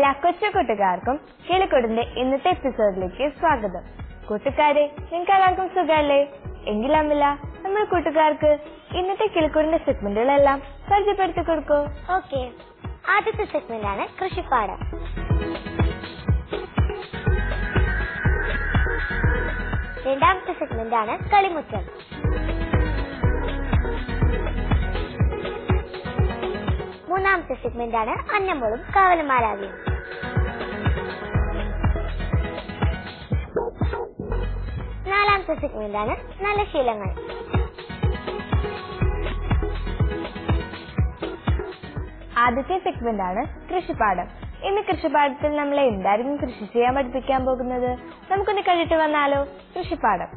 എല്ലാ കൊച്ചുകൂട്ടുകാർക്കും കിളിക്കൂടിന്റെ ഇന്നത്തെ എപ്പിസോഡിലേക്ക് സ്വാഗതം. കൂട്ടുകാരെ, നിങ്ങൾക്ക് എല്ലാവർക്കും സുഖമല്ലേ? എങ്കിലമ്മില്ല, നമ്മൾ കൂട്ടുകാർക്ക് ഇന്നത്തെ കിളിക്കൂടിന്റെ സെഗ്മെന്റുകളെല്ലാം പരിചയപ്പെടുത്തി കൊടുക്കൂ. ഓക്കെ, ആദ്യത്തെ സെഗ്മെന്റ് ആണ് കൃഷിപ്പാടം. രണ്ടാമത്തെ സെഗ്മെന്റ് ആണ് കളിമുറ്റം. മൂന്നാമത്തെ സെഗ്മെന്റ് ആണ് അന്നമ്മളും കാവലമാരാവിയും. നാലാമത്തെ സെഗ്മെന്റ് ആണ് നല്ല ശീലങ്ങൾ. ആദ്യത്തെ സെഗ്മെന്റ് ആണ് കൃഷിപ്പാടം. ഇന്ന് കൃഷിപ്പാടത്തിൽ നമ്മളെ എന്തായിരിക്കും കൃഷി ചെയ്യാൻ പഠിപ്പിക്കാൻ പോകുന്നത്? നമുക്കൊന്ന് കണ്ടിട്ട് വന്നാലോ? കൃഷിപ്പാടം.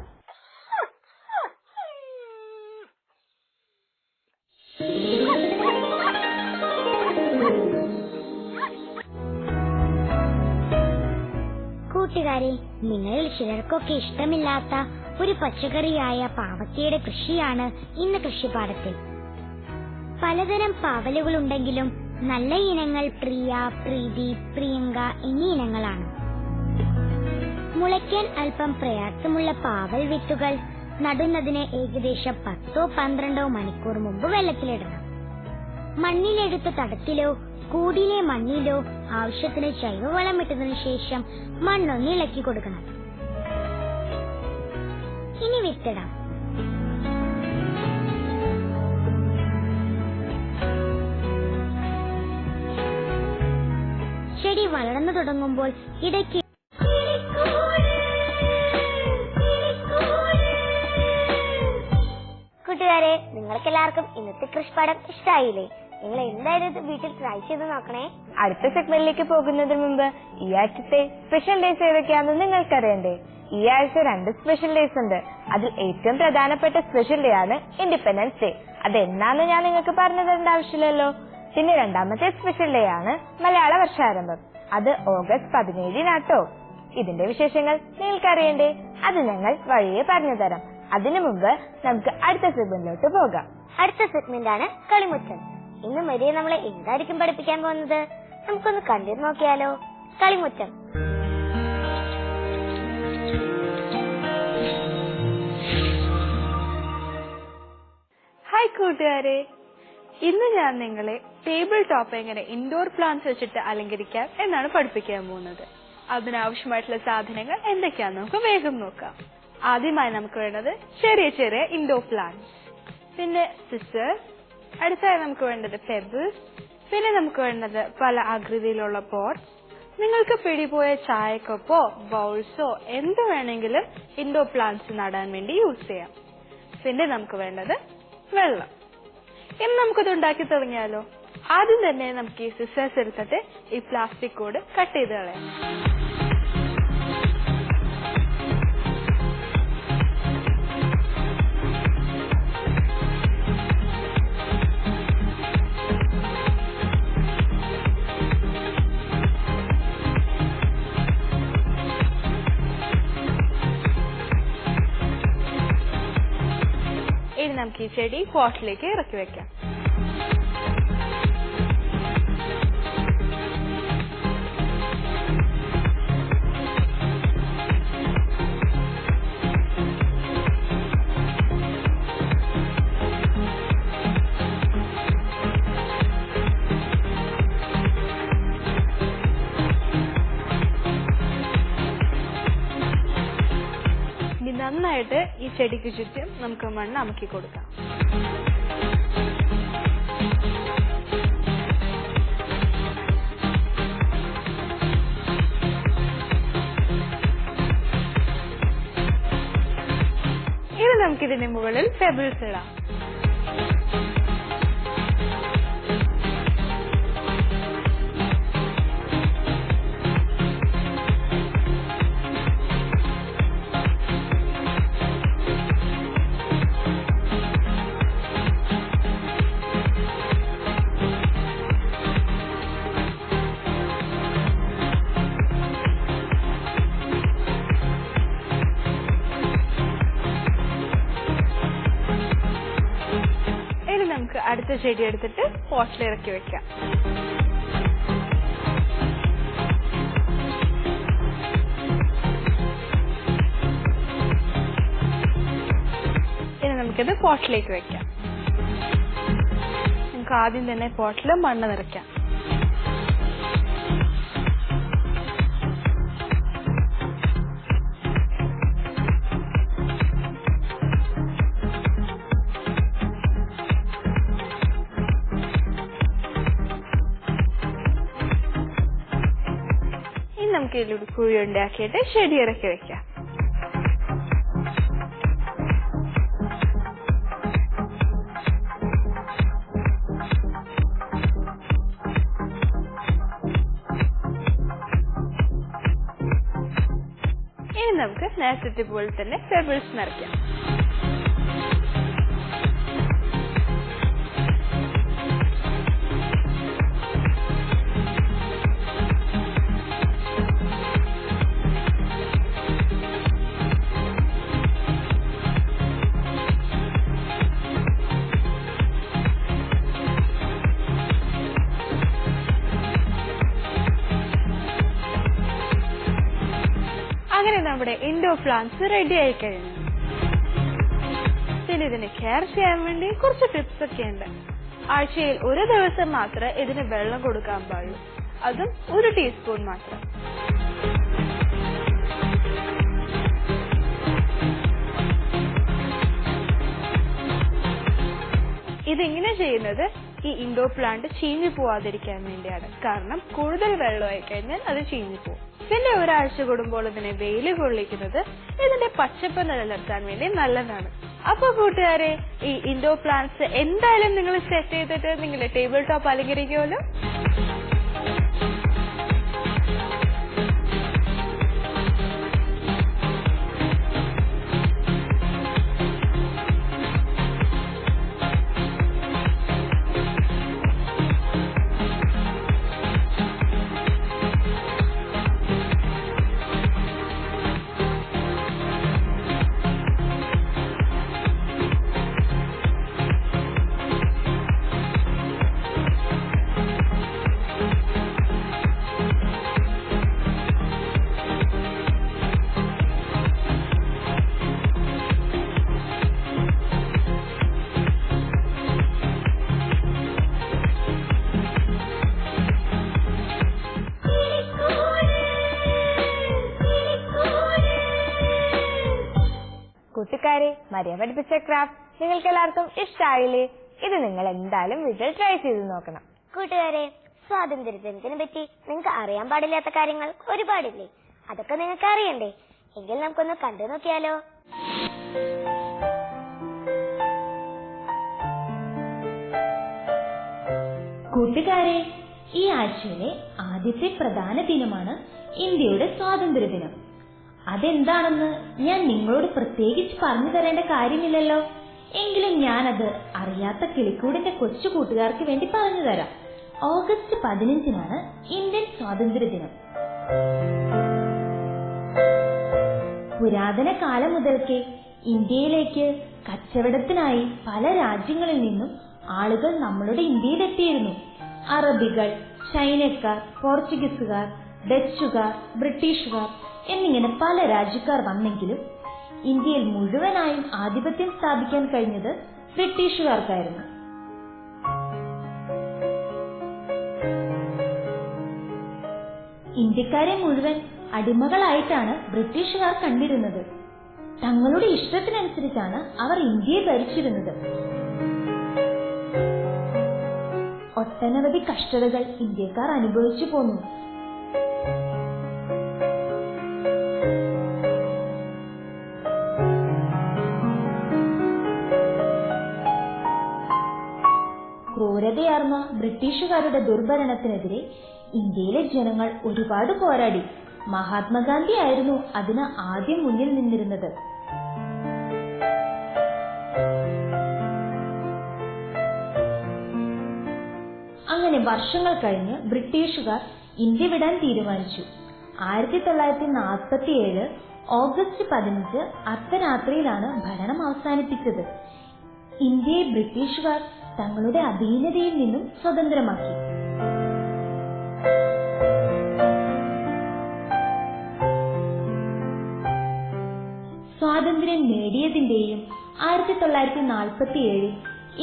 കൂട്ടുകാരെ, നിങ്ങളിൽ ചിലർക്കൊക്കെ ഇഷ്ടമില്ലാത്ത ഒരു പച്ചക്കറിയായ പാവയ്ക്കയുടെ കൃഷിയാണ് ഇന്ന് കൃഷിപ്പാടത്തിൽ. പലതരം പാവലുകളുണ്ടെങ്കിലും നല്ല ഇനങ്ങൾ പ്രിയ, പ്രീതി, പ്രിയങ്ക എന്നീ ഇനങ്ങളാണ്. മുളയ്ക്കാൻ അല്പം പ്രയാസമുള്ള പാവൽ വിത്തുകൾ നടുന്നതിന് ഏകദേശം 10-12 മണിക്കൂർ മുമ്പ് വെള്ളത്തിലിടണം. മണ്ണിലെടുത്ത തടത്തിലോ കൂടിലെ മണ്ണിലോ ആവശ്യത്തിന് ജൈവവളം ഇട്ടതിനു ശേഷം മണ്ണൊന്ന് ഇളക്കി കൊടുക്കണം. ഇനി വിത്തിടാം. ചെടി വളർന്നു തുടങ്ങുമ്പോൾ ഇടയ്ക്ക് കൂട്ടുകാരെ, നിങ്ങൾക്കെല്ലാവർക്കും ഇന്നത്തെ കൃഷിപ്പാടം ഇഷ്ടമായില്ലേ? നിങ്ങൾ എന്തായാലും വീട്ടിൽ ട്രൈ ചെയ്ത് നോക്കണേ. അടുത്ത സെഗ്മെന്റിലേക്ക് പോകുന്നതിന് മുമ്പ് ഈ ആഴ്ചത്തെ സ്പെഷ്യൽ ഡേയ്സ് ഏതൊക്കെയാണെന്ന് നിങ്ങൾക്കറിയണ്ടേ? ഈ ആഴ്ച 2 സ്പെഷ്യൽ ഡേയ്സ് ഉണ്ട്. അതിൽ ഏറ്റവും പ്രധാനപ്പെട്ട സ്പെഷ്യൽ ഡേ ആണ് ഇൻഡിപെൻഡൻസ് ഡേ. അതെന്നാന്ന് ഞാൻ നിങ്ങൾക്ക് പറഞ്ഞു തരേണ്ട ആവശ്യമില്ലല്ലോ. പിന്നെ രണ്ടാമത്തെ സ്പെഷ്യൽ ഡേ ആണ് മലയാള വർഷാരംഭം. അത് ഓഗസ്റ്റ് 17-നാട്ടോ. ഇതിന്റെ വിശേഷങ്ങൾ നിങ്ങൾക്കറിയണ്ടേ? അത് ഞങ്ങൾ വഴിയെ പറഞ്ഞു തരാം. അതിനു മുമ്പ് നമുക്ക് അടുത്ത സെഗ്മെന്റിലോട്ട് പോകാം. അടുത്ത സെഗ്മെന്റ് ആണ് കളിമുറ്റം. ഇന്ന് വരെ നമ്മളെ എന്തായിരിക്കും പഠിപ്പിക്കാൻ പോകുന്നത്? നമുക്കൊന്ന് കണ്ടു നോക്കിയാലോ? കളിമുറ്റം. ഹായ് കൂട്ടുകാരെ, ഇന്ന് ഞാൻ നിങ്ങളെ ടേബിൾ ടോപ്പ് എങ്ങനെ ഇൻഡോർ പ്ലാന്റ്സ് വെച്ചിട്ട് അലങ്കരിക്കാം എന്നാണ് പഠിപ്പിക്കാൻ പോകുന്നത്. അതിനാവശ്യമായിട്ടുള്ള സാധനങ്ങൾ എന്തൊക്കെയാന്ന് നമുക്ക് വേഗം നോക്കാം. ആദ്യമായി നമുക്ക് വേണ്ടത് ചെറിയ ചെറിയ ഇൻഡോർ പ്ലാന്റ്സ്, പിന്നെ സിസേഴ്സ്, അടുത്തായി നമുക്ക് വേണ്ടത് പെബിൾസ്, പിന്നെ നമുക്ക് വേണ്ടത് പല ആകൃതിയിലുള്ള പോട്ട്സ്. നിങ്ങൾക്ക് പിടിപോയ ചായക്കപ്പോ ബൗൾസോ എന്ത് വേണമെങ്കിലും ഇൻഡോർ പ്ലാന്റ്സ് നടാൻ വേണ്ടി യൂസ് ചെയ്യാം. പിന്നെ നമുക്ക് വേണ്ടത് വെള്ളം. ഇനി നമുക്കത് ഉണ്ടാക്കി തുടങ്ങിയാലോ? ആദ്യം തന്നെ നമുക്ക് ഈ സിസേഴ്സ് എടുത്തിട്ട് ഈ പ്ലാസ്റ്റിക് കോഡ് കട്ട് ചെയ്ത് കളയാം. ഇനി നമുക്ക് ഈ ചെടി പോട്ടിലേക്ക് ഇറക്കി വെക്കാം. നന്നായിട്ട് ഈ ചെടിക്ക് ചുറ്റും നമുക്ക് മണ്ണ് അമക്കി കൊടുക്കാം. ഇനി നമുക്കിതിന് മുകളിൽ പെബിൾസ് ഇടാം. അടുത്ത ചെടി എടുത്തിട്ട് പോട്ടിൽ ഇറക്കി വെക്കാം. നമുക്കിത് പോട്ടിലേക്ക് വെക്കാം. നമുക്ക് ആദ്യം തന്നെ പോട്ടിൽ മണ്ണ് നിറയ്ക്കാം. ഇനി നമുക്ക് ഇതിലൂടെ കുഴി ഉണ്ടാക്കിയിട്ട് ചെടി ഇറക്കി വെക്കാം. ഇനി നമുക്ക് നേരത്തെ പോലെ തന്നെ പെബിൾസ് നിറയ്ക്കാം. അങ്ങനെ നമ്മുടെ ഇൻഡോർ പ്ലാന്റ്സ് റെഡി ആയി കഴിഞ്ഞു. പിന്നെ ഇതിനെ കെയർ ചെയ്യാൻ വേണ്ടി കുറച്ച് ടിപ്സ് ഒക്കെ ഉണ്ട്. ആഴ്ചയിൽ ഒരു ദിവസം മാത്രമേ ഇതിന് വെള്ളം കൊടുക്കാൻ പാടുള്ളൂ, അതും 1 ടീസ്പൂൺ മാത്രം. ഇതിങ്ങനെ ചെയ്യുന്നത് ഈ ഇൻഡോർ പ്ലാന്റ് ചീഞ്ഞു പോവാതിരിക്കാൻ വേണ്ടിയാണ്. കാരണം കൂടുതൽ വെള്ളമായി കഴിഞ്ഞാൽ അത് ചീഞ്ഞു പോകും. പിന്നെ ഒരാഴ്ച കൂടുമ്പോൾ ഇതിനെ വെയിൽ കൊള്ളിക്കുന്നത് ഇതിന്റെ പച്ചപ്പ് നിലനിർത്താൻ വേണ്ടി നല്ലതാണ്. അപ്പൊ കൂട്ടുകാരെ, ഈ ഇൻഡോർ പ്ലാന്റ്സ് എന്തായാലും നിങ്ങൾ സെറ്റ് ചെയ്തിട്ട് നിങ്ങളുടെ ടേബിൾ ടോപ്പ് അലങ്കരിക്കുമല്ലോ. കൂട്ടുകാരെ, മരിയ പഠിപ്പിച്ച ക്രാഫ്റ്റ് നിങ്ങൾക്ക് എല്ലാവർക്കും ഇഷ്ടമായില്ലേ? ഇത് നിങ്ങൾ എന്തായാലും വീട്ടിൽ ട്രൈ ചെയ്ത് നോക്കണം. കൂട്ടുകാരെ, സ്വാതന്ത്ര്യദിനത്തിനെ പറ്റി നിങ്ങൾക്ക് അറിയാൻ പാടില്ലാത്ത കാര്യങ്ങൾ ഒരുപാടില്ലേ? അതൊക്കെ നിങ്ങൾക്ക് അറിയണ്ടേ? എങ്കിൽ നമുക്കൊന്ന് കണ്ടു നോക്കിയാലോ? കൂട്ടുകാരെ, ഈ ആഴ്ചയിലെ ആദ്യത്തെ പ്രധാന ദിനമാണ് ഇന്ത്യയുടെ സ്വാതന്ത്ര്യദിനം. അതെന്താണെന്ന് ഞാൻ നിങ്ങളോട് പ്രത്യേകിച്ച് പറഞ്ഞു തരേണ്ട കാര്യമില്ലല്ലോ. എങ്കിലും ഞാനത് അറിയാത്ത കിളിക്കൂടിന്റെ കൊച്ചു കൂട്ടുകാർക്ക് വേണ്ടി പറഞ്ഞു തരാം. ഓഗസ്റ്റ് 15-നാണ് ഇന്ത്യൻ സ്വാതന്ത്ര്യദിനം. പുരാതന കാലം മുതൽക്കേ ഇന്ത്യയിലേക്ക് കച്ചവടത്തിനായി പല രാജ്യങ്ങളിൽ നിന്നും ആളുകൾ നമ്മളുടെ ഇന്ത്യയിലെത്തിയിരുന്നു. അറബികൾ, ചൈനക്കാർ, പോർച്ചുഗീസുകാർ, ഡച്ചുകാർ, ബ്രിട്ടീഷുകാർ എന്നിങ്ങനെ പല രാജ്യക്കാർ വന്നെങ്കിലും ഇന്ത്യയിൽ മുഴുവനായും ആധിപത്യം സ്ഥാപിക്കാൻ കഴിഞ്ഞത് ബ്രിട്ടീഷുകാർക്കായിരുന്നു. ഇന്ത്യക്കാരെ മുഴുവൻ അടിമകളായിട്ടാണ് ബ്രിട്ടീഷുകാർ കണ്ടിരുന്നത്. തങ്ങളുടെ ഇഷ്ടത്തിനനുസരിച്ചാണ് അവർ ഇന്ത്യയെ ഭരിച്ചിരുന്നത്. ഒട്ടനവധി കഷ്ടതകൾ ഇന്ത്യക്കാർ അനുഭവിച്ചു പോന്നു. ക്രൂരതയാർന്ന ബ്രിട്ടീഷുകാരുടെ ദുർഭരണത്തിനെതിരെ ഇന്ത്യയിലെ ജനങ്ങൾ ഒരുപാട് പോരാടി. മഹാത്മാഗാന്ധി ആയിരുന്നു അതിന് ആദ്യം മുന്നിൽ നിന്നിരുന്നത്. അങ്ങനെ വർഷങ്ങൾ കഴിഞ്ഞ് ബ്രിട്ടീഷുകാർ ഇന്ത്യ വിടാൻ തീരുമാനിച്ചു. 1947 ഓഗസ്റ്റ് 15 അർദ്ധരാത്രിയിലാണ് ഭരണം അവസാനിപ്പിച്ചത്. ഇന്ത്യയെ ബ്രിട്ടീഷുകാർ തങ്ങളുടെ അധീനതയിൽ നിന്നും സ്വതന്ത്രമാക്കി. സ്വാതന്ത്ര്യം നേടിയതിന്റെയും 1947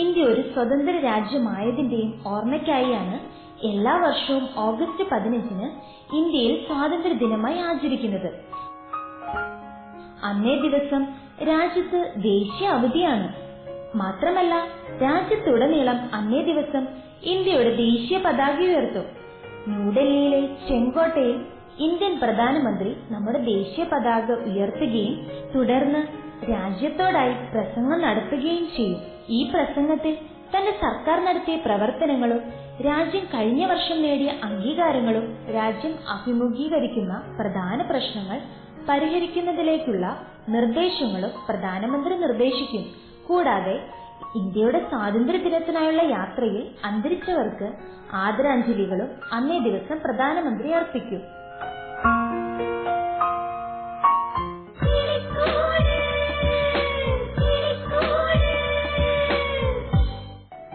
ഇന്ത്യ ഒരു സ്വതന്ത്ര രാജ്യമായതിന്റെയും ഓർമ്മയ്ക്കായാണ് എല്ലാ വർഷവും ഓഗസ്റ്റ് 15 ഇന്ത്യയിൽ സ്വാതന്ത്ര്യ ദിനമായി ആചരിക്കുന്നത്. അന്നേ ദിവസം രാജ്യത്ത് ദേശീയ അവധിയാണ്. മാത്രമല്ല, രാജ്യത്തുടനീളം അന്നേ ദിവസം ഇന്ത്യയുടെ ദേശീയ പതാക ഉയർത്തും. ന്യൂഡൽഹിയിലെ ചെങ്കോട്ടയിൽ ഇന്ത്യൻ പ്രധാനമന്ത്രി നമ്മുടെ ദേശീയ പതാക ഉയർത്തുകയും തുടർന്ന് രാജ്യത്തോടായി പ്രസംഗം നടത്തുകയും ചെയ്യും. ഈ പ്രസംഗത്തിൽ തന്റെ സർക്കാർ നടത്തിയ പ്രവർത്തനങ്ങളും രാജ്യം കഴിഞ്ഞ വർഷം നേടിയ അംഗീകാരങ്ങളും രാജ്യം അഭിമുഖീകരിക്കുന്ന പ്രധാന പ്രശ്നങ്ങൾ പരിഹരിക്കുന്നതിലേക്കുള്ള നിർദ്ദേശങ്ങളും പ്രധാനമന്ത്രി നിർദ്ദേശിക്കും. കൂടാതെ ഇന്ത്യയുടെ സ്വാതന്ത്ര്യ ദിനത്തിനായുള്ള യാത്രയിൽ അന്തരിച്ചവർക്ക് ആദരാഞ്ജലികളും അന്നേ ദിവസം പ്രധാനമന്ത്രി അർപ്പിക്കും.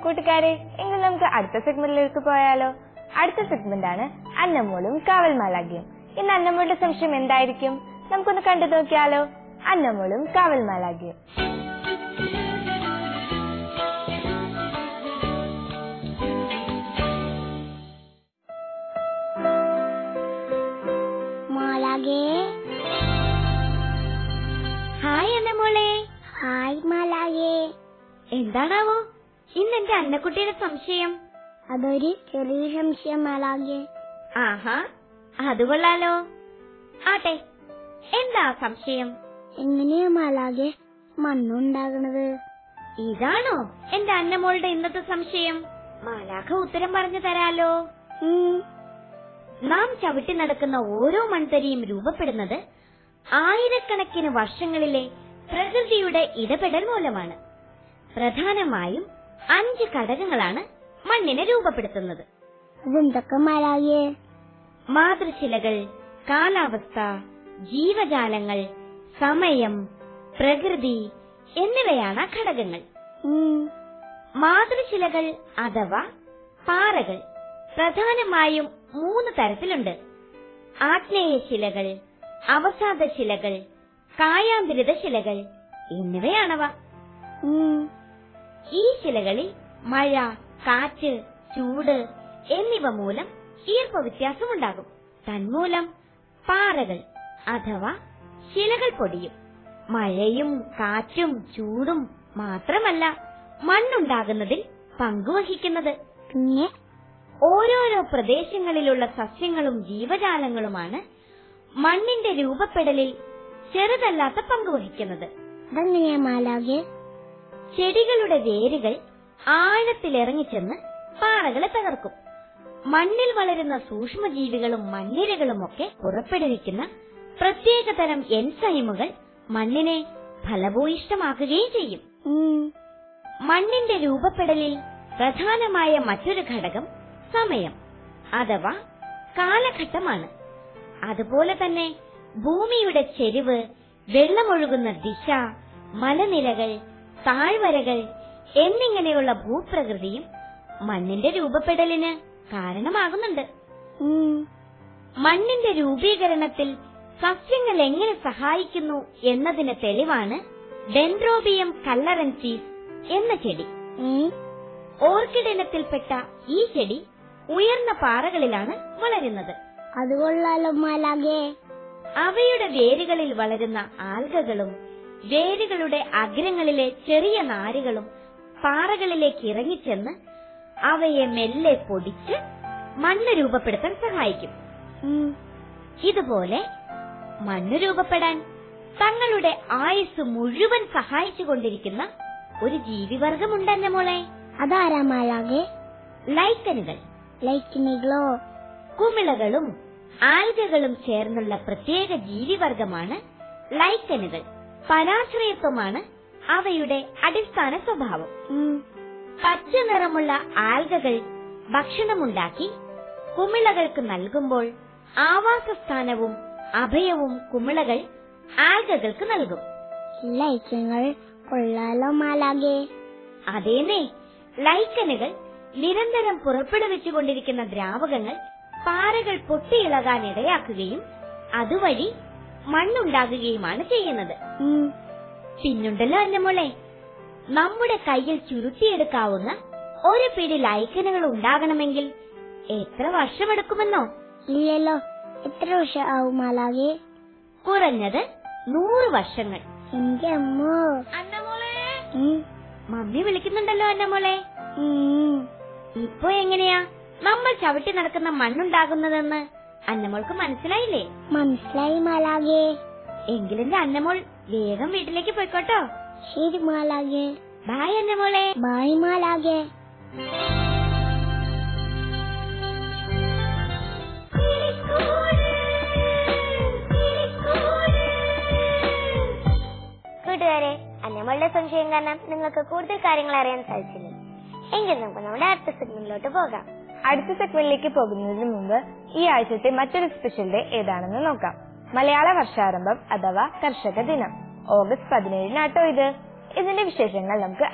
കൂട്ടുകാരെ, എങ്കിൽ നമുക്ക് അടുത്ത സെഗ്മെന്റിലേക്ക് പോയാലോ? അടുത്ത സെഗ്മെന്റ് ആണ് അന്നമോളും കാവൽ മാലാഖയും. ഇന്ന് അന്നമോളുടെ സംശയം എന്തായിരിക്കും? നമുക്കൊന്ന് കണ്ടു നോക്കിയാലോ? അന്നമോളും കാവൽ മാലാഖയും. ഹായ് അന്നമോളെ. ഹായ് മാലാഖേ. എന്താണാവോ ഇന്ന് എന്റെ അന്നക്കുട്ടിയുടെ സംശയം? അതൊരു ചെറിയ സംശയം മാലാഖേ. ആഹാ, അത് കൊള്ളാലോ. ആട്ടെ, എന്താ സംശയം? എങ്ങനെയാ മാലാഖേ മണ്ണുണ്ടാകണത്? ഇതാണോ എന്റെ അന്നമോളുടെ ഇന്നത്തെ സംശയം? മാലാഖ ഉത്തരം പറഞ്ഞു തരാലോ. നാം ചവിട്ടി നടക്കുന്ന ഓരോ മൺതരിയും രൂപപ്പെടുന്നത് ആയിരക്കണക്കിന് വർഷങ്ങളിലെ പ്രകൃതിയുടെ ഇടപെടൽ മൂലമാണ്. പ്രധാനമായും 5 ഘടകങ്ങളാണ് മണ്ണിനെ രൂപപ്പെടുത്തുന്നത്. അതെന്തൊക്കെ മാലാഖേ? മാതൃശിലകൾ, കാലാവസ്ഥ, ജീവജാലങ്ങൾ, സമയം, പ്രകൃതി എന്നിവയാണ് ഘടകങ്ങൾ. മാതൃശിലകൾ അഥവാ പാറകൾ പ്രധാനമായും 3 തരത്തിലുണ്ട്. ആഗ്നേയശിലകൾ, അവസാദശിലകൾ, കായാന്തരിത ശിലകൾ എന്നിവയാണവ. ഈ ശിലകളിൽ മഴ, കാറ്റ്, ചൂട് എന്നിവ മൂലം ഈർപ്പ വ്യത്യാസമുണ്ടാകും. തന്മൂലം പാറകൾ അഥവാ ശിലകൾ പൊടിയും. മഴയും കാറ്റും ചൂടും മാത്രമല്ല മണ്ണുണ്ടാകുന്നതിൽ പങ്കുവഹിക്കുന്നത്. പിന്നെ ഓരോരോ പ്രദേശങ്ങളിലുള്ള സസ്യങ്ങളും ജീവജാലങ്ങളുമാണ് മണ്ണിന്റെ രൂപപ്പെടലിൽ ചെറുതല്ലാത്ത പങ്കുവഹിക്കുന്നത്. അതെങ്ങനെയാ മാലാഖേ? ചെടികളുടെ വേരുകൾ ആഴത്തിലിറങ്ങിച്ചെന്ന് പാറകളെ തകർക്കും. മണ്ണിൽ വളരുന്ന സൂക്ഷ്മജീവികളും മണ്ണിരകളുമൊക്കെ പുറപ്പെടുവിക്കുന്ന പ്രത്യേകതരം എൻസൈമുകൾ മണ്ണിനെ ഫലഭൂയിഷ്ടമാക്കുകയും ചെയ്യും. മണ്ണിന്റെ രൂപപ്പെടലിൽ പ്രധാനമായ മറ്റൊരു ഘടകം സമയം അഥവാ കാലഘട്ടമാണ്. അതുപോലെ തന്നെ ഭൂമിയുടെ ചെരിവ്, വെള്ളമൊഴുകുന്ന ദിശ, മലനിരകൾ, താഴ്വരകൾ എന്നിങ്ങനെയുള്ള ഭൂപ്രകൃതിയും മണ്ണിന്റെ രൂപപ്പെടലിന് കാരണമാകുന്നുണ്ട്. മണ്ണിന്റെ രൂപീകരണത്തിൽ സസ്യങ്ങൾ എങ്ങനെ സഹായിക്കുന്നു എന്നതിന് തെളിവാണ് ഡെൻഡ്രോബിയം കല്ലറൻസീസ് എന്ന ചെടി. ഓർക്കിഡ് ഇനത്തിൽപ്പെട്ട ഈ ചെടി ഉയർന്ന പാറകളിലാണ് വളരുന്നത്. അതുകൊള്ളാലോ മാലാഖേ. അവയുടെ വേരുകളിൽ വളരുന്ന ആൽഗകളും വേരുകളുടെ അഗ്രങ്ങളിലെ ചെറിയ നാരുകളും പാറകളിലേക്ക് ഇറങ്ങിച്ചെന്ന് അവയെ മെല്ലെ പൊടിച്ച് മണ്ണ് രൂപപ്പെടുത്താൻ സഹായിക്കും. ഇതുപോലെ മണ്ണ് രൂപപ്പെടാൻ തങ്ങളുടെ ആയുസ് മുഴുവൻ സഹായിച്ചുകൊണ്ടിരിക്കുന്ന ഒരു ജീവിവർഗമുണ്ടെന്നെ മോളെ. അതാരാ മാലാഖേ? ലൈക്കനുകൾ. ലൈക്കനുകളോ? കുമിളകളും ആൽഗകളും ചേർന്നുള്ള പ്രത്യേക ജീവിവർഗമാണ് ലൈക്കനുകൾ. പരാശ്രയത്വമാണ് അവയുടെ അടിസ്ഥാന സ്വഭാവം. പച്ച നിറമുള്ള ആൽഗകൾ ഭക്ഷണമുണ്ടാക്കി കുമിളകൾക്ക് നൽകുമ്പോൾ ആവാസസ്ഥാനവും അഭയവും കുമിളകൾ ആൽഗകൾക്ക് നൽകും. ലൈക്കനുകൾ കൊള്ളാലോ മാലാഖേ. അതേനെ, ലൈക്കനുകൾ നിരന്തരം പുറപ്പെടുവിച്ചുകൊണ്ടിരിക്കുന്ന ദ്രാവകങ്ങൾ പാറകൾ പൊട്ടിയിളകാൻ ഇടയാക്കുകയും അതുവഴി മണ്ണുണ്ടാകുകയുമാണ് ചെയ്യുന്നത്. പിന്നുണ്ടല്ലോ അന്നമോളെ നമ്മുടെ കയ്യിൽ ചുരുട്ടിയെടുക്കാവുന്ന ഒരു പിടി ലൈക്കനുകൾ ഉണ്ടാകണമെങ്കിൽ എത്ര വർഷമെടുക്കുമെന്നോ? ഇല്ലല്ലോ, എത്ര വർഷം ആവും മാലാകെ? കുറഞ്ഞത് 100 വർഷങ്ങൾ. എന്റെ അമ്മോ. അന്നമോളെ, മമ്മി വിളിക്കുന്നുണ്ടല്ലോ അന്നമോളെ. ഇപ്പൊ എങ്ങനെയാ നമ്മൾ ചവിട്ടി നടക്കുന്ന മണ്ണുണ്ടാകുന്നതെന്ന് അന്നമോൾക്ക് മനസ്സിലായില്ലേ? മനസ്സിലായി മാലാകെ. എങ്കിലെന്റെ അന്നമോൾ വേഗം വീട്ടിലേക്ക് പോയിക്കോട്ടോ. ശരി മാലാകെ. ബായ് അന്നമോളെ. ബായ് മാലാകെ. കൂട്ടുകാരെ, അന്നമോളുടെ സംശയം കാരണം നിങ്ങൾക്ക് കൂടുതൽ കാര്യങ്ങൾ അറിയാൻ സാധിച്ചില്ലേ? എങ്കിൽ നമുക്ക് നമ്മുടെ അടുത്ത സെഗ്മെന്റിലോട്ട് പോകാം. അടുത്ത സെഗ്മെന്റിലേക്ക് പോകുന്നതിന് മുമ്പ് ഈ ആഴ്ചത്തെ മറ്റൊരു സ്പെഷ്യൽ ഡേ ഏതാണെന്ന് നോക്കാം. മലയാള വർഷാരംഭം അഥവാ കർഷക ദിനം. ഓഗസ്റ്റ് 17-നാട്ടോ ഇത്. ഇതിന്റെ വിശേഷങ്ങൾ നമുക്ക്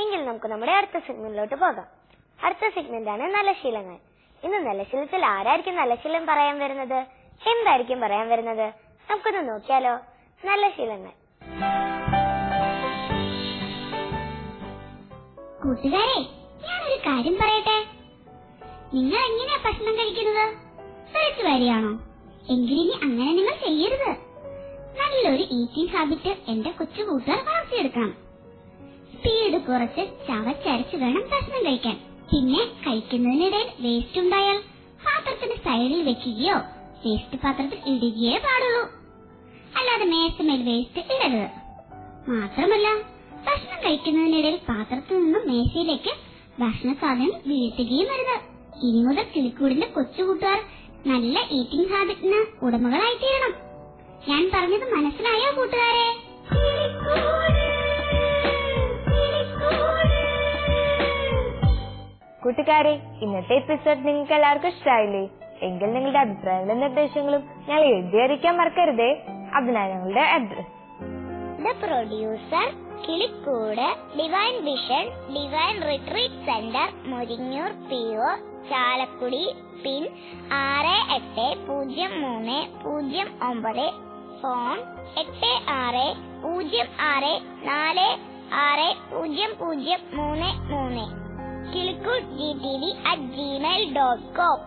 എങ്കിൽ നമുക്ക് നമ്മുടെ അടുത്ത സെഗ്മെന്റിലോട്ട് പോകാം. അടുത്ത സെഗ്മെന്റ് ആണ് നല്ല ശീലങ്ങൾ. ഇന്ന് നല്ല ശീലത്തിൽ ആരായിരിക്കും നല്ല ശീലം പറയാൻ വരുന്നത്? എന്തായിരിക്കും പറയാൻ വരുന്നത്? നമുക്കൊന്ന് നോക്കിയാലോ. നല്ല ശീലങ്ങൾ. കൂട്ടുകാരെ, ഞാനൊരു കാര്യം പറയട്ടെ. നിങ്ങൾ എങ്ങനെയാ ഭക്ഷണം കഴിക്കുന്നത്? കഴിച്ചു വരികയാണോ? എങ്കിലിനി അങ്ങനെ നിങ്ങൾ ചെയ്യരുത്. നല്ലൊരു ഈറ്റിംഗ് ഹാബിറ്റ് എന്റെ കൊച്ചു കൂട്ടുകാർ വളർത്തിയെടുക്കണം. സ്പീഡ് കുറച്ച് ചവച്ചരച്ച് വേണം ഭക്ഷണം കഴിക്കാൻ. പിന്നെ കഴിക്കുന്നതിനിടയിൽ വേസ്റ്റ് ഉണ്ടായാൽ പാത്രത്തിന്റെ സൈഡിൽ വെക്കുകയോ വേസ്റ്റ് പാത്രത്തിൽ ഇടുകയേ പാടുള്ളൂ. അല്ലാതെ മേശമേൽ വേസ്റ്റ് ഇടരുത്. മാത്രമല്ല, ഭക്ഷണം കഴിക്കുന്നതിനിടയിൽ പാത്രത്തിൽ നിന്നും മേശയിലേക്ക് ഭക്ഷണ സാധനം വീഴ്ത്തുകയും വരുത്. ഇനി മുതൽ കിളിക്കൂടിന്റെ കൊച്ചുകൂട്ടുകാർ നല്ല ഈറ്റിംഗ് ഹാബിറ്റിന് ഉടമകളായി തീരണം. ഞാൻ പറഞ്ഞത് മനസ്സിലായോ കൂട്ടുകാരെ? കൂട്ടുകാരെ, ഇന്നത്തെ എപ്പിസോഡ് നിങ്ങൾക്ക് എല്ലാവർക്കും ഇഷ്ടമായില്ലേ? എങ്കിൽ നിങ്ങളുടെ അഭിപ്രായങ്ങളും നിർദ്ദേശങ്ങളും ഞങ്ങൾ എഴുതി അറിയിക്കാൻ മറക്കരുതേ. അതിനായി ഞങ്ങളുടെ address: the producer, Kilikkoodu, divine vision, divine retreat centre, Muringoor PO, Chalakudy, pin 680309, phone 8606460033, kilikkud@gmail.com.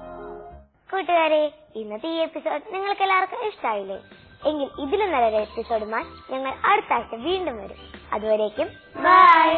കൂട്ടുകാരെ, ഇന്നത്തെ ഈ എപ്പിസോഡ് നിങ്ങൾക്ക് എല്ലാവർക്കും ഇഷ്ടമായില്ലേ? എങ്കിൽ ഇതിലും നല്ലൊരു എപ്പിസോഡുമായി ഞങ്ങൾ അടുത്ത ആഴ്ച വീണ്ടും വരും. അതുവരേക്കും ബൈ.